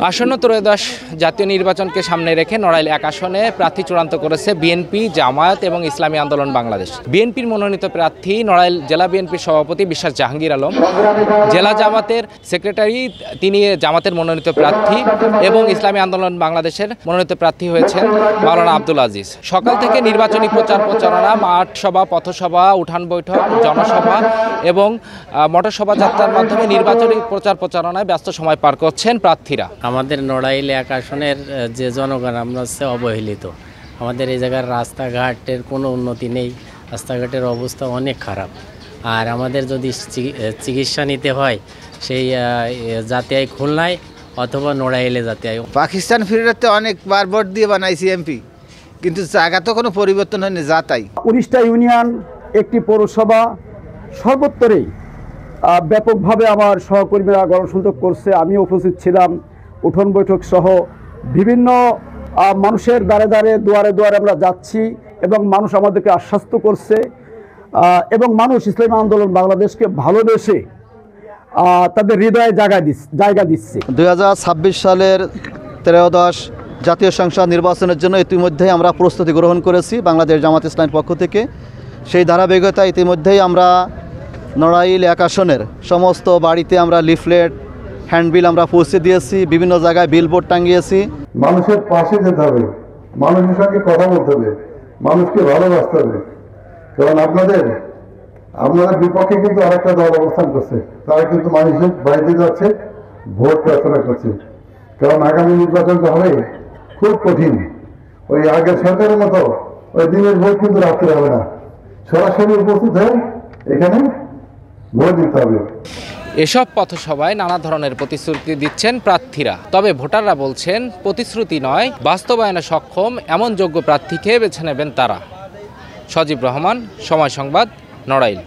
আসন্ন ত্রয়োদশ জাতীয় নির্বাচনকে সামনে রেখে নড়াইল 1 আসনে প্রার্থী চূড়ান্ত করেছে বিএনপি, জামায়াত এবং ইসলামী আন্দোলন বাংলাদেশ। বিএনপির মনোনীত প্রার্থী নড়াইল জেলা বিএনপির সভাপতি বিশ্বাস জাহাঙ্গীর আলম, জেলা জামাতের সেক্রেটারি তিনি জামাতের মনোনীত প্রার্থী এবং ইসলামী আন্দোলন বাংলাদেশের মনোনীত প্রার্থী হয়েছেন মাওলানা আব্দুল আজিজ। সকাল থেকে নির্বাচনী প্রচারণা, মাঠ সভা, পথসভা, উঠান বৈঠক, জনসভা এবং মোটর শোভাযাত্রার মাধ্যমে নির্বাচনী প্রচারণায় ব্যস্ত সময় পার করছেন প্রার্থীরা। আমাদের নড়াইল 1 আসনের যে জনগণ আমরা হচ্ছে অবহেলিত। আমাদের এই জায়গার রাস্তাঘাটের কোনো উন্নতি নেই, রাস্তাঘাটের অবস্থা অনেক খারাপ। আর আমাদের যদি চিকিৎসা নিতে হয় সেই জাতীয় খুলনায় অথবা নড়াইলে জাতীয়। পাকিস্তান ফিরতে অনেকবার ভোট দিয়ে বানাইছি এমপি, কিন্তু জায়গা তো কোনো পরিবর্তন হয়নি, যা তাই। 19টা ইউনিয়ন, একটি পৌরসভা, সর্বত্রই ব্যাপকভাবে আমার সহকর্মীরা গণসংযোগ করছে। আমিও উপস্থিত ছিলাম। উঠোন বৈঠক সহ বিভিন্ন মানুষের দ্বারে দুয়ারে আমরা যাচ্ছি এবং মানুষ আমাদেরকে আশ্বস্ত করছে এবং মানুষ ইসলামী আন্দোলন বাংলাদেশকে ভালোবেসে তাদের হৃদয়ে জায়গা দিচ্ছে। 2026 সালের ত্রয়োদশ জাতীয় সংসদ নির্বাচনের জন্য ইতিমধ্যেই আমরা প্রস্তুতি গ্রহণ করেছি বাংলাদেশ জামাত ইসলামীর পক্ষ থেকে। সেই ধারাবাহিকতা ইতিমধ্যেই আমরা নড়াইল 1 আসনের সমস্ত বাড়িতে আমরা লিফলেট, হ্যান্ডবিল আমরা পৌঁছে দিয়েছি, বিভিন্ন জায়গায় বিলবোর্ড টাঙিয়েছি। মানুষের পাশে যেতে হবে, মানুষের সঙ্গে কথা বলতে হবে, মানুষকে ভালোবাসতে হবে। কারণ আপনাদের বিপক্ষে কিন্তু আরেকটা দল অবস্থান করছে, তারা কিন্তু মানুষের বাড়িতে যাচ্ছে, ভোট প্রার্থনা করছে। কারণ আগামী নির্বাচনটা হবে খুব কঠিন। ওই আগের সরকারের মতো ওই দিনের ভোট কিন্তু রাখতে হবে না, সরাসরি উপস্থিত হয়ে এখানে ভোট দিতে হবে। এসব পথসভায় নানা ধরনের প্রতিশ্রুতি দিচ্ছেন প্রার্থীরা। তবে ভোটাররা বলছেন প্রতিশ্রুতি নয়, বাস্তবায়নে সক্ষম এমন যোগ্য প্রার্থীকে বেছে নেবেন তারা। সজীব রহমান, সময় সংবাদ, নড়াইল।